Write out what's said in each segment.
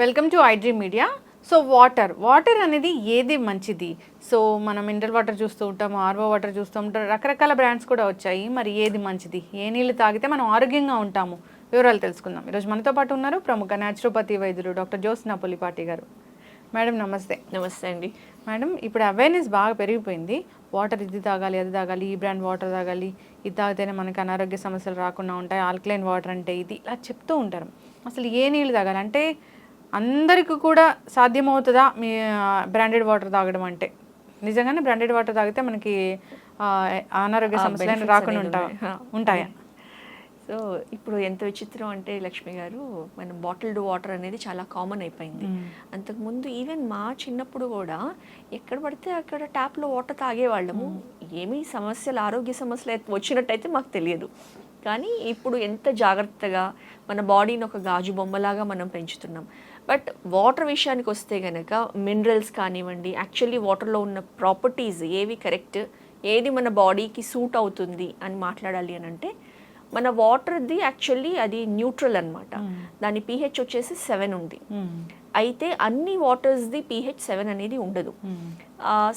Welcome to iDream media. So water అనేది ఏది మంచిది? సో మనం మినరల్ వాటర్ చూస్తూ ఉంటాము, ఆర్వో వాటర్ చూస్తూ ఉంటాం, రకరకాల బ్రాండ్స్ కూడా వచ్చాయి. మరి ఏది మంచిది, ఏ నీళ్ళు తాగితే మనం ఆరోగ్యంగా ఉంటాము, వివరాలు తెలుసుకుందాం. ఈరోజు మనతో పాటు ఉన్నారు ప్రముఖ న్యాచురోపతి వైద్యులు డాక్టర్ జ్యోత్స్న పులిపాటి గారు. మేడం నమస్తే. నమస్తే అండి. మేడం, ఇప్పుడు అవేర్నెస్ బాగా పెరిగిపోయింది. వాటర్ ఇది తాగాలి, అది తాగాలి, ఈ బ్రాండ్ వాటర్ తాగాలి, ఇది తాగితేనే మనకి అనారోగ్య సమస్యలు రాకుండా ఉంటాయి, ఆల్కలైన్ వాటర్ అంటే ఇది, ఇలా చెప్తూ ఉంటారు. అసలు ఏ నీళ్ళు తాగాలి అంటే అందరికీ కూడా సాధ్యమవుతుందా మీ బ్రాండెడ్ వాటర్ తాగడం? అంటే నిజంగానే బ్రాండెడ్ వాటర్ తాగితే మనకి అనారోగ్య సమస్యలు రాకుండా ఉంటాయా? సో ఇప్పుడు ఎంత విచిత్రం అంటే లక్ష్మి గారు, మనం బాటిల్డ్ వాటర్ అనేది చాలా కామన్ అయిపోయింది. అంతకుముందు ఈవెన్ మా చిన్నప్పుడు కూడా ఎక్కడ పడితే అక్కడ ట్యాప్లో వాటర్ తాగేవాళ్ళము. ఏమీ సమస్యలు, ఆరోగ్య సమస్యలు వచ్చినట్టయితే మాకు తెలియదు. కానీ ఇప్పుడు ఎంత జాగ్రత్తగా మన బాడీని ఒక గాజు బొమ్మలాగా మనం పెంచుతున్నాం. బట్ వాటర్ విషయానికి వస్తే కనుక మినరల్స్ కానివ్వండి, యాక్చువల్లీ వాటర్లో ఉన్న ప్రాపర్టీస్ ఏవి కరెక్ట్, ఏది మన బాడీకి సూట్ అవుతుంది అని మాట్లాడాలి అని అంటే, మన వాటర్ది యాక్చువల్లీ అది న్యూట్రల్ అనమాట. దాని pH వచ్చేసి 7 ఉంది. అయితే అన్ని వాటర్స్ది pH 7 అనేది ఉండదు.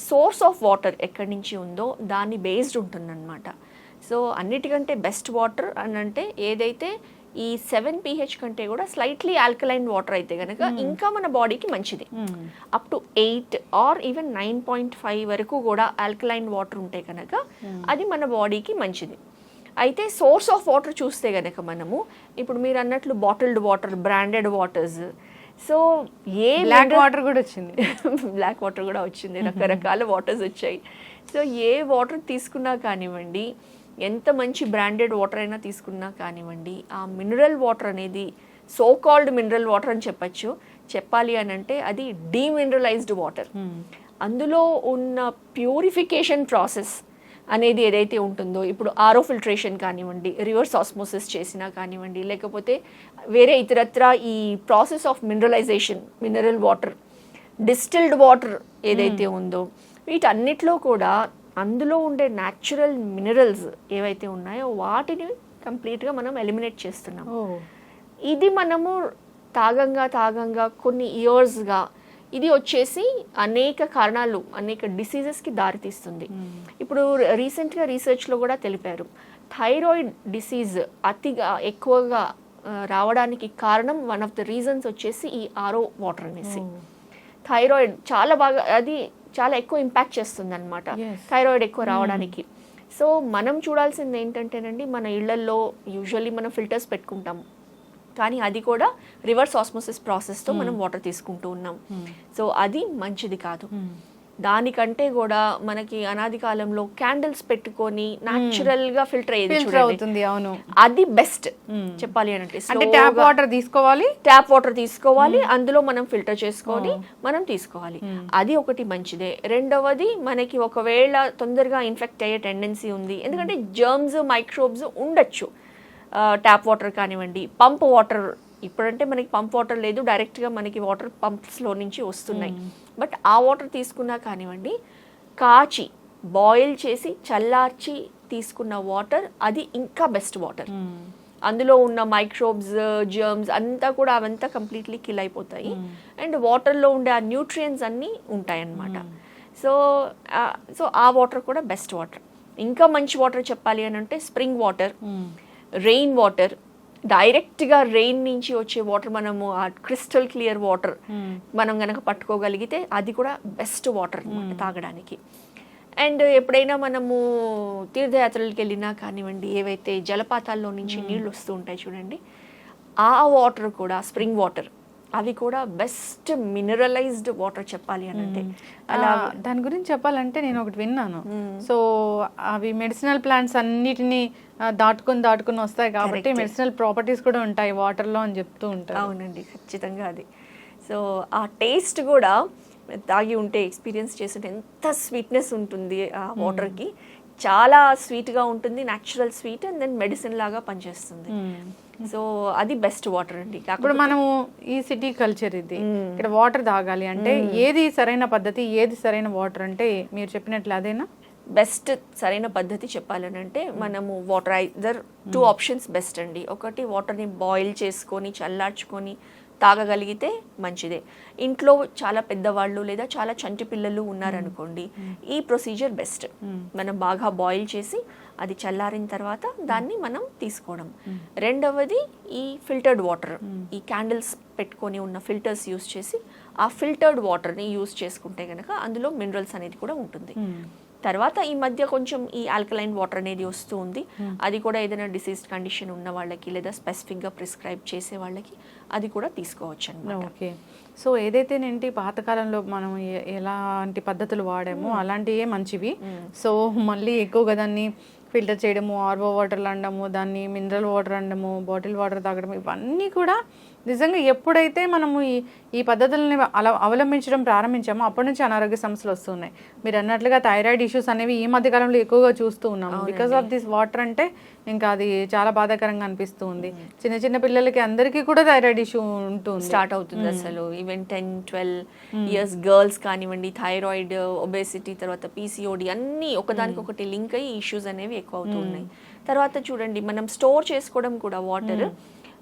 సోర్స్ ఆఫ్ వాటర్ ఎక్కడి నుంచి ఉందో దాన్ని బేస్డ్ ఉంటుందన్నమాట. సో అన్నిటికంటే బెస్ట్ వాటర్ అని అంటే ఏదైతే ఈ 7 pH కంటే కూడా స్లైట్లీ ఆల్కలైన్ వాటర్ అయితే కనుక ఇంకా మన బాడీకి మంచిది. అప్ టు 8 ఆర్ ఈవెన్ 9.5 వరకు కూడా ఆల్కలైన్ వాటర్ ఉంటే కనుక అది మన బాడీకి మంచిది. అయితే సోర్స్ ఆఫ్ వాటర్ చూస్తే కనుక మనము ఇప్పుడు మీరు అన్నట్లు bottled water, branded waters, so a black water కూడా వచ్చింది, బ్లాక్ వాటర్ కూడా వచ్చింది, రకరకాల వాటర్స్ వచ్చాయి. సో ఏ వాటర్ తీసుకున్నా కానివ్వండి, ఎంత మంచి బ్రాండెడ్ వాటర్ అయినా తీసుకున్నా కానివ్వండి, ఆ మినరల్ వాటర్ అనేది సో కాల్డ్ మినరల్ వాటర్ అని చెప్పాలి అని అంటే అది డీమినరలైజ్డ్ వాటర్. అందులో ఉన్న ప్యూరిఫికేషన్ ప్రాసెస్ అనేది ఏదైతే ఉంటుందో, ఇప్పుడు ఆరో ఫిల్ట్రేషన్ కానివ్వండి, రివర్స్ ఆస్మోసిస్ చేసినా కానివ్వండి, లేకపోతే వేరే ఇతరత్ర ఈ process of mineralization, mineral water, distilled water ఏదైతే ఉందో, వీటన్నిటిలో కూడా అందులో ఉండే న్యాచురల్ మినరల్స్ ఏవైతే ఉన్నాయో వాటిని కంప్లీట్గా మనం ఎలిమినేట్ చేస్తున్నాం. ఇది మనము తాగంగా కొన్ని ఇయర్స్గా ఇది వచ్చేసి అనేక కారణాలు, అనేక డిసీజెస్కి దారితీస్తుంది. ఇప్పుడు రీసెంట్గా రీసెర్చ్లో కూడా తెలిపారు, థైరాయిడ్ డిసీజ్ అతిగా ఎక్కువగా రావడానికి కారణం వన్ ఆఫ్ ద రీజన్స్ వచ్చేసి ఈ ఆరో వాటర్ అనేసి. థైరాయిడ్ అది చాలా ఎక్కువ ఇంపాక్ట్ చేస్తుంది అనమాట థైరాయిడ్ ఎక్కువ రావడానికి. సో మనం చూడాల్సింది ఏంటంటేనండి, మన ఇళ్లల్లో యూజువల్లీ మనం ఫిల్టర్స్ పెట్టుకుంటాము, కానీ అది కూడా రివర్స్ ఆస్మోసిస్ ప్రాసెస్తో మనం వాటర్ తీసుకుంటూ ఉన్నాం. సో అది మంచిది కాదు. దానికంటే కూడా మనకి అనాది కాలంలో క్యాండిల్స్ పెట్టుకొని న్యాచురల్ గా ఫిల్టర్ అవుతుంది. అవును, అది బెస్ట్ చెప్పాలి అంటే. ట్యాప్ వాటర్ తీసుకోవాలి, అందులో మనం ఫిల్టర్ చేసుకొని మనం తీసుకోవాలి. అది ఒకటి మంచిదే. రెండవది, మనకి ఒకవేళ తొందరగా ఇన్ఫెక్ట్ అయ్యే టెండెన్సీ ఉంది, ఎందుకంటే జర్మ్స్, మైక్రోబ్స్ ఉండొచ్చు. ట్యాప్ వాటర్ కానివ్వండి, పంప్ వాటర్, ఇప్పుడంటే మనకి పంప్ వాటర్ లేదు, డైరెక్ట్గా మనకి వాటర్ పంప్స్లో నుంచి వస్తున్నాయి. బట్ ఆ వాటర్ తీసుకున్నా కానివ్వండి, కాచి బాయిల్ చేసి చల్లార్చి తీసుకున్న వాటర్ అది ఇంకా బెస్ట్ వాటర్. అందులో ఉన్న మైక్రోబ్స్, జర్మ్స్ అంతా కూడా అవంతా కంప్లీట్లీ కిల్ అయిపోతాయి. అండ్ వాటర్లో ఉండే ఆ న్యూట్రియంట్స్ అన్నీ ఉంటాయి అన్నమాట. సో ఆ వాటర్ కూడా బెస్ట్ వాటర్. ఇంకా మంచి వాటర్ చెప్పాలి అని అంటే స్ప్రింగ్ వాటర్, రెయిన్ వాటర్, డైరెక్ట్గా రెయిన్ నుంచి వచ్చే వాటర్, మనము ఆ క్రిస్టల్ క్లియర్ వాటర్ మనం కనుక పట్టుకోగలిగితే అది కూడా బెస్ట్ వాటర్ తాగడానికి. అండ్ ఎప్పుడైనా మనము తీర్థయాత్రలకు వెళ్ళినా కానివ్వండి, ఏవైతే జలపాతాల్లో నుంచి నీళ్ళు వస్తూ ఉంటాయి చూడండి, ఆ వాటర్ కూడా స్ప్రింగ్ వాటర్, అవి కూడా బెస్ట్ మినరలైజ్డ్ వాటర్ చెప్పాలి అని అంటే. అలా దాని గురించి చెప్పాలంటే నేను ఒకటి విన్నాను. సో అవి మెడిసినల్ ప్లాంట్స్ అన్నిటినీ దాటుకుని వస్తాయి కాబట్టి మెడిసినల్ ప్రాపర్టీస్ కూడా ఉంటాయి వాటర్లో అని చెప్తూ ఉంటారు. అవునండి, ఖచ్చితంగా అది. సో ఆ టేస్ట్ కూడా తాగి ఉంటే, ఎక్స్పీరియన్స్ చేస్తుంటే ఎంత స్వీట్నెస్ ఉంటుంది ఆ వాటర్కి, చాలా స్వీట్గా ఉంటుంది, natural sweet, and then medicine లాగా పనిచేస్తుంది. సో అది బెస్ట్ వాటర్ అండి. ఇప్పుడు మనము ఈ సిటీ కల్చర్ ఇది, ఇక్కడ వాటర్ తాగాలి అంటే ఏది సరైన పద్ధతి, ఏది సరైన వాటర్ అంటే మీరు చెప్పినట్లు అదేనా బెస్ట్? సరైన పద్ధతి చెప్పాలని అంటే మనము వాటర్ ఐదర్ 2 ఆప్షన్స్ బెస్ట్ అండి. ఒకటి, వాటర్ని బాయిల్ చేసుకొని చల్లార్చుకొని తాగగలిగితే మంచిదే. ఇంట్లో చాలా పెద్దవాళ్ళు లేదా చాలా చంటి పిల్లలు ఉన్నారనుకోండి, ఈ ప్రొసీజర్ బెస్ట్. మనం బాగా బాయిల్ చేసి అది చల్లారిన తర్వాత దాన్ని మనం తీసుకోవడం. రెండవది ఈ ఫిల్టర్డ్ వాటర్, ఈ క్యాండిల్స్ పెట్టుకొని ఉన్న ఫిల్టర్స్ యూస్ చేసి ఆ ఫిల్టర్డ్ వాటర్ని యూస్ చేసుకుంటే కనుక అందులో మినరల్స్ అనేది కూడా ఉంటుంది. తర్వాత ఈ మధ్య కొంచెం ఈ ఆల్కలైన్ వాటర్ అనేది వస్తూ ఉంది. అది కూడా ఏదైనా డిసీజ్డ్ కండిషన్ ఉన్న వాళ్ళకి లేదా స్పెసిఫిక్గా ప్రిస్క్రైబ్ చేసే వాళ్ళకి అది కూడా తీసుకోవచ్చు అన్నమాట. ఓకే. సో ఏదైతేనేంటి పాతకాలంలో మనం ఎలాంటి పద్ధతులు వాడామో అలాంటివే మంచివి. సో మళ్ళీ ఎక్కువగా దాన్ని ఫిల్టర్ చేయడము, ఆర్ఓ వాటర్లు అనడము, దాన్ని మినరల్ వాటర్ అనడము, బాటిల్ వాటర్ తాగడం, ఇవన్నీ కూడా నిజంగా ఎప్పుడైతే మనము ఈ పద్ధతులని అవలంబించడం ప్రారంభించామో అప్పటి నుంచి అనారోగ్య సమస్యలు వస్తున్నాయి. మీరు అన్నట్లుగా థైరాయిడ్ ఇష్యూస్ అనేవి ఈ మధ్య కాలంలో ఎక్కువగా చూస్తూ ఉన్నాము. బికాస్ ఆఫ్ దిస్ వాటర్ అంటే ఇంకా అది చాలా బాధాకరంగా అనిపిస్తూ ఉంది. చిన్న చిన్న పిల్లలకి అందరికీ కూడా థైరాయిడ్ ఇష్యూ ఉంటుంది, స్టార్ట్ అవుతుంది అసలు. ఈవెన్ 10-12 ఇయర్స్ గర్ల్స్ కానివ్వండి, థైరాయిడ్, ఒబేసిటీ, తర్వాత పీసీఓడి అన్నీ ఒకదానికొకటి లింక్ అయ్యి ఇష్యూస్ అనేవి ఎక్కువ అవుతూ ఉన్నాయి. తర్వాత చూడండి, మనం స్టోర్ చేసుకోవడం కూడా వాటర్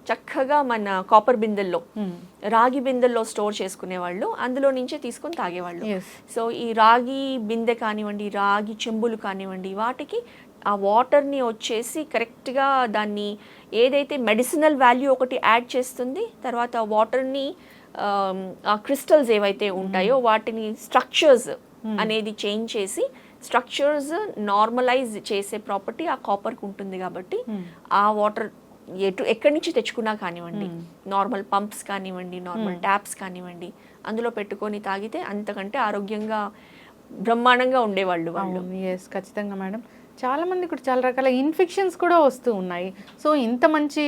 చక్కగా మన కాపర్ బిందెల్లో, రాగి బిందెల్లో స్టోర్ చేసుకునే వాళ్ళు, అందులో నుంచే తీసుకొని తాగేవాళ్ళు. సో ఈ రాగి బిందె కానివ్వండి, రాగి చెంబులు కానివ్వండి, వాటికి ఆ వాటర్ని వచ్చేసి కరెక్ట్గా దాన్ని ఏదైతే మెడిసినల్ వాల్యూ ఒకటి యాడ్ చేస్తుంది, తర్వాత వాటర్ని ఆ క్రిస్టల్స్ ఏవైతే ఉంటాయో వాటిని స్ట్రక్చర్స్ అనేది చేంజ్ చేసి స్ట్రక్చర్స్ నార్మలైజ్ చేసే ప్రాపర్టీ ఆ కాపర్కి ఉంటుంది. కాబట్టి ఆ వాటర్ ఎక్కడి నుంచి తెచ్చుకున్నా కానివ్వండి, నార్మల్ పంప్స్ కానివ్వండి, నార్మల్ ట్యాప్స్ కానివ్వండి, అందులో పెట్టుకొని తాగితే అంతకంటే ఆరోగ్యంగా బ్రహ్మాండంగా ఉండేవాళ్ళు వాళ్ళు. ఎస్, ఖచ్చితంగా మేడం. చాలా మంది కూడా చాలా రకాల ఇన్ఫెక్షన్స్ కూడా వస్తూ ఉన్నాయి. సో ఇంత మంచి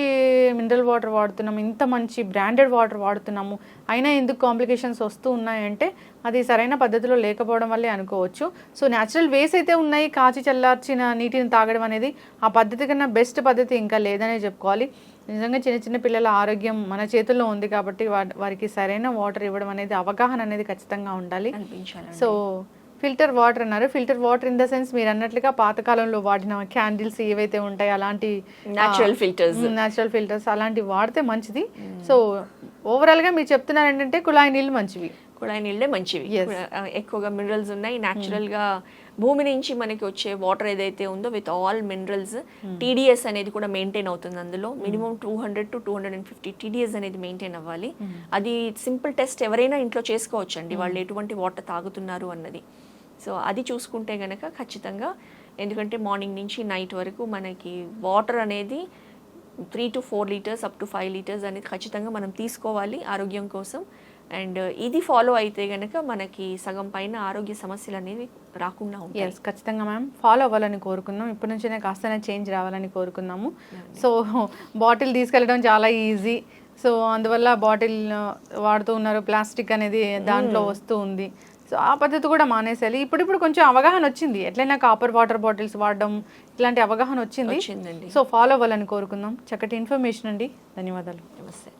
మినరల్ వాటర్ వాడుతున్నాము, ఇంత మంచి బ్రాండెడ్ వాటర్ వాడుతున్నాము, అయినా ఎందుకు కాంప్లికేషన్స్ వస్తూ ఉన్నాయంటే అది సరైన పద్ధతిలో లేకపోవడం వల్లే అనుకోవచ్చు. సో న్యాచురల్ వేస్ అయితే ఉన్నాయి, కాచి చల్లార్చిన నీటిని తాగడం అనేది ఆ పద్ధతి కన్నా బెస్ట్ పద్ధతి ఇంకా లేదనే చెప్పుకోవాలి. నిజంగా చిన్న చిన్న పిల్లల ఆరోగ్యం మన చేతుల్లో ఉంది కాబట్టి వారికి సరైన వాటర్ ఇవ్వడం అనేది, అవగాహన అనేది ఖచ్చితంగా ఉండాలి. సో ఫిల్టర్ వాటర్ అన్నారు. Filter water in the sense మీరు అన్నట్లుగా పాతకాలంలో వాడిన క్యాండిల్స్ ఏవైతే ఉంటాయో అలాంటి న్యాచురల్ ఫిల్టర్స్ అలాంటివి వాడితే మంచిది. సో ఓవరాల్ గా మీరు చెప్తున్నారు ఏంటంటే కుళాయి నీళ్ళు మంచివి, కుళాయి నీళ్ళే మంచివి. ఎక్కువగా మినరల్స్ ఉన్నాయి. న్యాచురల్ గా భూమి నుంచి మనకి వచ్చే వాటర్ ఏదైతే ఉందో విత్ ఆల్ మినరల్స్, టీడీఎస్ అనేది కూడా మెయింటైన్ అవుతుంది. అందులో మినిమం 200 to 250 టీడీఎస్ అనేది మెయింటైన్ అవ్వాలి. అది సింపుల్ టెస్ట్ ఎవరైనా ఇంట్లో చేసుకోవచ్చు అండి, వాళ్ళు ఎటువంటి వాటర్ తాగుతున్నారు అన్నది. సో అది చూసుకుంటే గనక ఖచ్చితంగా, ఎందుకంటే మార్నింగ్ నుంచి నైట్ వరకు మనకి వాటర్ అనేది 3 to 4 litres up to 5 litres అనేది ఖచ్చితంగా మనం తీసుకోవాలి ఆరోగ్యం కోసం. అండ్ ఇది ఫాలో అయితే గనక మనకి సగం పైన ఆరోగ్య సమస్యలు అనేవి రాకుండా ఉంటాయి. ఖచ్చితంగా మ్యామ్ ఫాలో అవ్వాలని కోరుకుందాం. ఇప్పటి నుంచే కాస్తనే చేంజ్ రావాలని కోరుకుందాము. సో బాటిల్ తీసుకెళ్ళడం చాలా ఈజీ. సో అందువల్ల బాటిల్ వాడుతూ ఉన్నారు, ప్లాస్టిక్ అనేది దాంట్లో వస్తూ ఉంది. సో ఆ పద్ధతి కూడా మానేసేయాలి. ఇప్పుడు కొంచెం అవగాహన వచ్చింది, ఎట్లయినా కాపర్ వాటర్ బాటిల్స్ వాడడం ఇట్లాంటి అవగాహన వచ్చింది. సో ఫాలో అవ్వాలని కోరుకుందాం. చక్కటి ఇన్ఫర్మేషన్ అండి, ధన్యవాదాలు. నమస్తే.